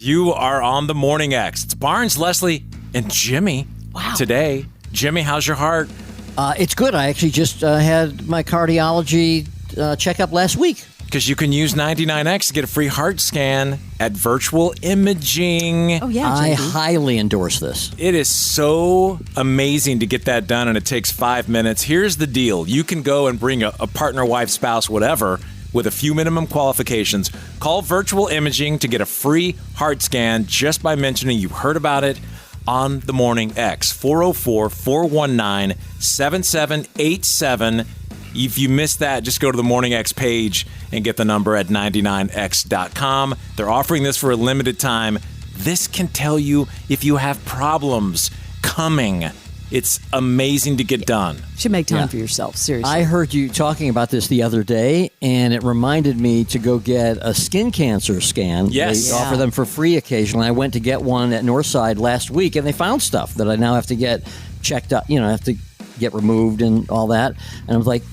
You are on the Morning X. It's Barnes, Leslie, and Jimmy. Wow. Today. Jimmy, how's your heart? It's good. I actually just had my cardiology checkup last week. Because you can use 99X to get a free heart scan at Virtual Imaging. Oh, yeah, I JD. highly endorse this. It is so amazing to get that done, and it takes 5 minutes. Here's the deal. You can go and bring a partner, wife, spouse, whatever, with a few minimum qualifications. Call Virtual Imaging to get a free heart scan just by mentioning you heard about it on the Morning X. 404-419-7787. If you missed that, just go to the Morning X page and get the number at 99x.com. They're offering this for a limited time. This can tell you if you have problems coming. It's amazing to get done. You should make time for yourself, seriously. I heard you talking about this the other day, and it reminded me to go get a skin cancer scan. Yes. They offer them for free occasionally. I went to get one at Northside last week, and they found stuff that I now have to get checked out. You know, I have to get removed and all that. And I was like,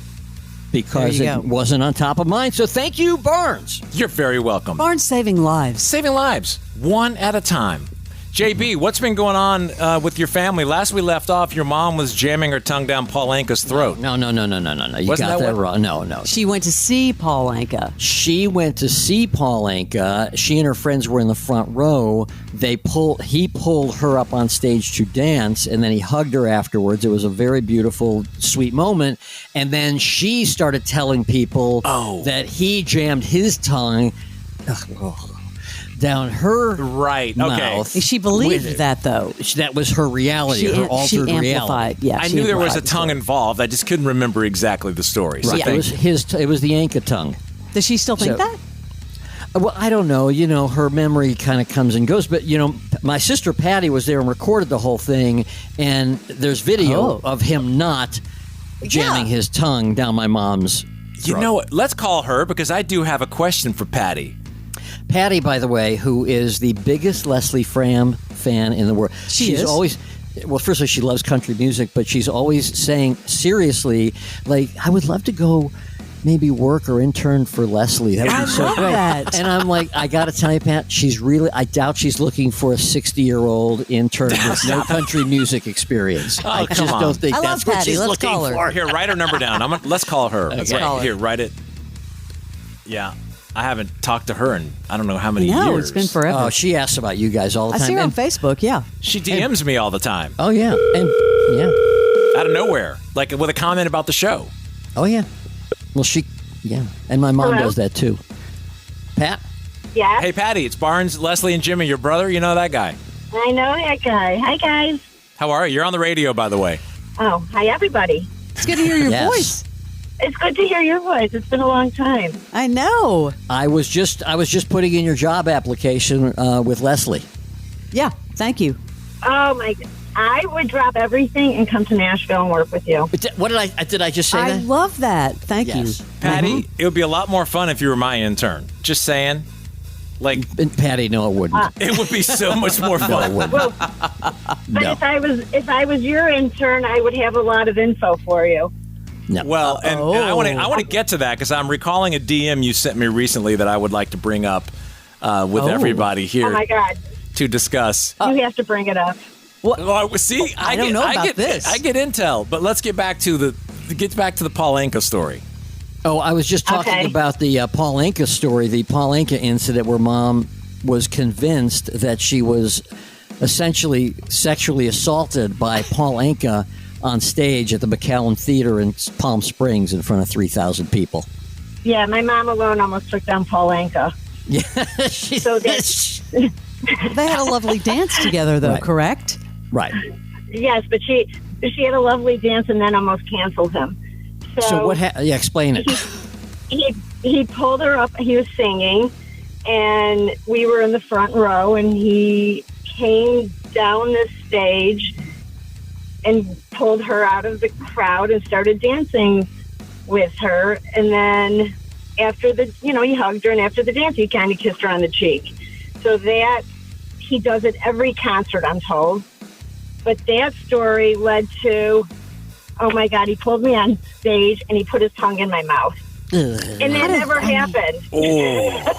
because it wasn't on top of mine. So thank you, Barnes. You're very welcome. Barnes saving lives. Saving lives, one at a time. JB, what's been going on with your family? Last we left off, your mom was jamming her tongue down Paul Anka's throat. No. You Wasn't got that that wrong. No. She went to see Paul Anka. She went to see Paul Anka. She and her friends were in the front row. He pulled her up on stage to dance, and then he hugged her afterwards. It was a very beautiful, sweet moment. And then she started telling people that he jammed his tongue down her mouth. She believed that, though. That was her reality, her altered reality. I knew there was a tongue involved. I just couldn't remember exactly the story. Right. So it was the Anka tongue. Does she still think that? Well, I don't know. You know, her memory kind of comes and goes. But, you know, my sister Patti was there and recorded the whole thing. And there's video of him not jamming his tongue down my mom's throat. You know what? Let's call her because I do have a question for Patti. Patti, by the way, who is the biggest Leslie Fram fan in the world. She's always... Well, first of all, she loves country music, but she's always saying, seriously, like, I would love to go maybe work or intern for Leslie. That would be so great. That. And I'm like, I got to tell you, Pat, I doubt she's looking for a 60-year-old intern with no country music experience. I just don't think that's what she's looking for. Here, write her number down. Let's call her. Okay. Here, write it. Yeah. I haven't talked to her in I don't know how many years. No, it's been forever. Oh, she asks about you guys all the time. I see her on Facebook, yeah. She DMs me all the time. Oh, yeah. And out of nowhere. Like with a comment about the show. Oh, yeah. Well, and my mom does that too. Pat? Yeah? Hey, Patti, it's Barnes, Leslie, and Jimmy, your brother. You know that guy. I know that guy. Hi, guys. How are you? You're on the radio, by the way. Oh, hi, everybody. It's good to hear your voice. It's good to hear your voice. It's been a long time. I know. I was just putting in your job application with Leslie. Yeah, thank you. Oh, my... I would drop everything and come to Nashville and work with you. What did I just say I that? love that. Thank you. Patti, it would be a lot more fun if you were my intern. Just saying. Like, And Patti, no, it wouldn't. it would be so much more fun. But if I was your intern, I would have a lot of info for you. No. Well, and I want to get to that because I'm recalling a DM you sent me recently that I would like to bring up with everybody here. Oh, my God. To discuss. You have to bring it up. See, I don't know about this. I get intel, but let's get back to the Paul Anka story. Oh, I was just talking about the Paul Anka story, the Paul Anka incident where Mom was convinced that she was essentially sexually assaulted by Paul Anka on stage at the McAllen Theater in Palm Springs in front of 3,000 people. Yeah, my mom alone almost took down Paul Anka. Yeah, They had a lovely dance together, though, correct? Right. Yes, but she had a lovely dance and then almost canceled him. So what happened? Yeah, explain it. He pulled her up. He was singing, and we were in the front row, and he came down the stage and pulled her out of the crowd and started dancing with her. And then after he hugged her, and after the dance, he kind of kissed her on the cheek. So that he does it every concert, I'm told. But that story led to, oh my God, he pulled me on stage and he put his tongue in my mouth. And that never happened. Oh.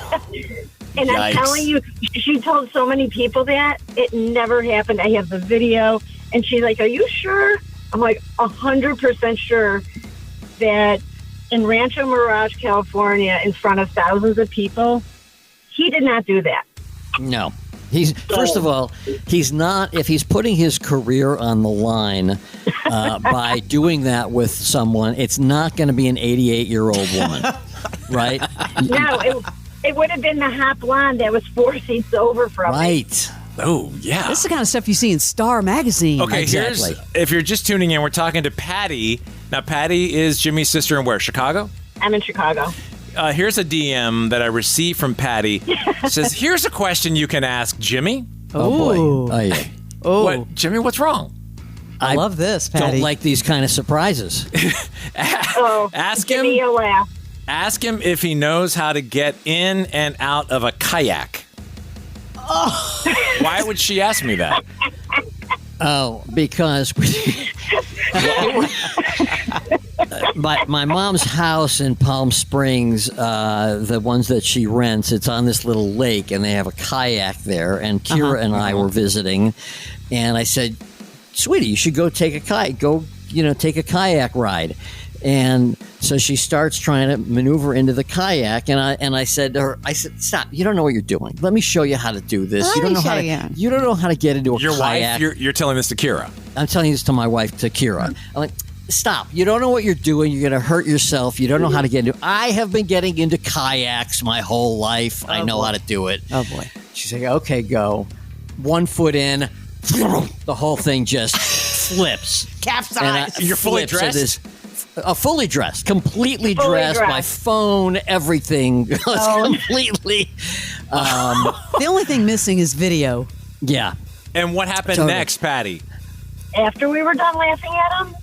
And I'm Yikes. telling you, she told so many people that it never happened. I have the video, and she's like, "Are you sure?" I'm like, 100% sure that in Rancho Mirage, California, in front of thousands of people, he did not do that. No. First of all, he's not. If he's putting his career on the line by doing that with someone, it's not going to be an 88-year-old woman, right? No, it would have been the hot blonde that was 4 seats over from me. Right. Oh, yeah. This is the kind of stuff you see in Star Magazine. Okay, Exactly. if you're just tuning in, we're talking to Patti. Now, Patti is Jimmy's sister in where? Chicago? I'm in Chicago. Here's a DM that I received from Patti. It says, here's a question you can ask Jimmy. Oh, boy. Ooh. Oh, yeah. Oh, What, Jimmy, what's wrong? I love this, Patty. Don't like these kind of surprises. Oh, Ask give him. me a laugh. Ask him if he knows how to get in and out of a kayak. Oh. Why would she ask me that? Oh, because my mom's house in Palm Springs, the ones that she rents, it's on this little lake, and they have a kayak there. And Kira and I were visiting, and I said, "Sweetie, you should go take a kayak. Go, take a kayak ride." And so she starts trying to maneuver into the kayak, and I said to her, "Stop! You don't know what you're doing. Let me show you how to do this. You don't know how to. You don't know how to get into a Your kayak." wife? You're telling this to Kira. I'm telling this to my wife, to Kira. I'm like, "Stop! You don't know what you're doing. You're going to hurt yourself. You don't know how to get into. I have been getting into kayaks my whole life. I know how to do it." Oh, boy. She's like, "Okay, go." 1 foot in, the whole thing just flips. Capsize. You're fully Flips. dressed? It is- fully dressed, completely Fully dressed. My dressed. phone, everything was completely. The only thing missing is video. Yeah. And what happened Totally. next, Patti? After we were done laughing at him,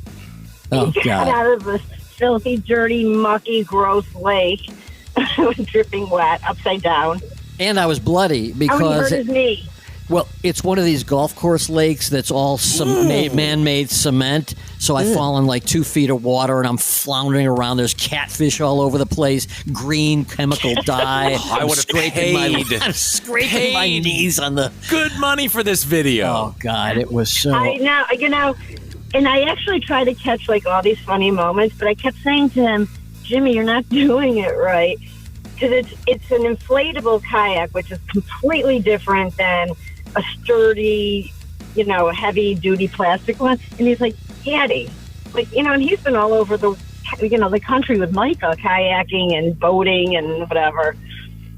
Oh he got God. out of this filthy, dirty, mucky, gross lake, dripping wet, upside down. And I was bloody Oh, he because hurt his knee. well, it's one of these golf course lakes that's all man-made cement. So I've fallen like 2 feet of water, and I'm floundering around. There's catfish all over the place, green chemical dye. I would have paid. I'm scraping my knees on the. Good money for this video. Oh God, it was so. I know, and I actually tried to catch like all these funny moments, but I kept saying to him, "Jimmy, you're not doing it right." Because it's an inflatable kayak, which is completely different than a sturdy, heavy duty plastic one. And he's like, "Daddy," and he's been all over the country with Micah, kayaking and boating and whatever.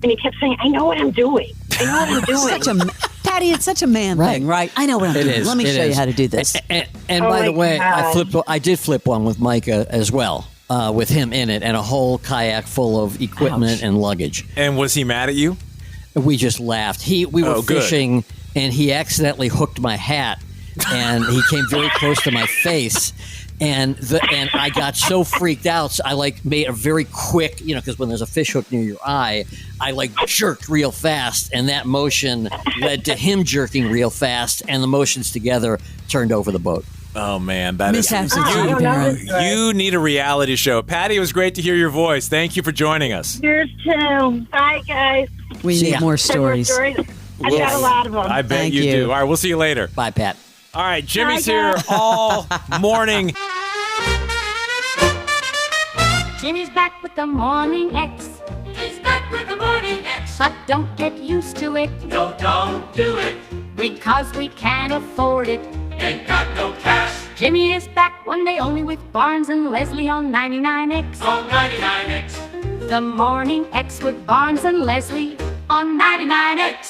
And he kept saying, "I know what I'm doing. I know what I'm doing." Patty, it's such a man Right. thing, right? I know what I'm It doing. is. Let me It show you is. how to do this. And Oh by my the way, God. I did flip one with Micah as well, with him in it, and a whole kayak full of equipment and luggage. And was he mad at you? We just laughed. We were Oh, good. fishing, and he accidentally hooked my hat, and he came very close to my face. And I got so freaked out, so I made a very quick, because when there's a fish hook near your eye, I jerked real fast, and that motion led to him jerking real fast, and the motions together turned over the boat. Oh, man. That is. Mishaps and I don't know parents. this story. You need a reality show. Patti, it was great to hear your voice. Thank you for joining us. Yours too. Bye, guys. We See need ya. more Send more stories. I've got a lot of them. I bet Thank you you. do. All right, we'll see you later. Bye, Pat. All right, Jimmy's Bye, here guys. all morning. Jimmy's back with the Morning X. He's back with the morning X. But don't get used to it, No, don't do it. because we can't afford it. Ain't got no cash. Jimmy is back one day only with Barnes and Leslie on 99X. On 99X. The Morning X with Barnes and Leslie on 99X.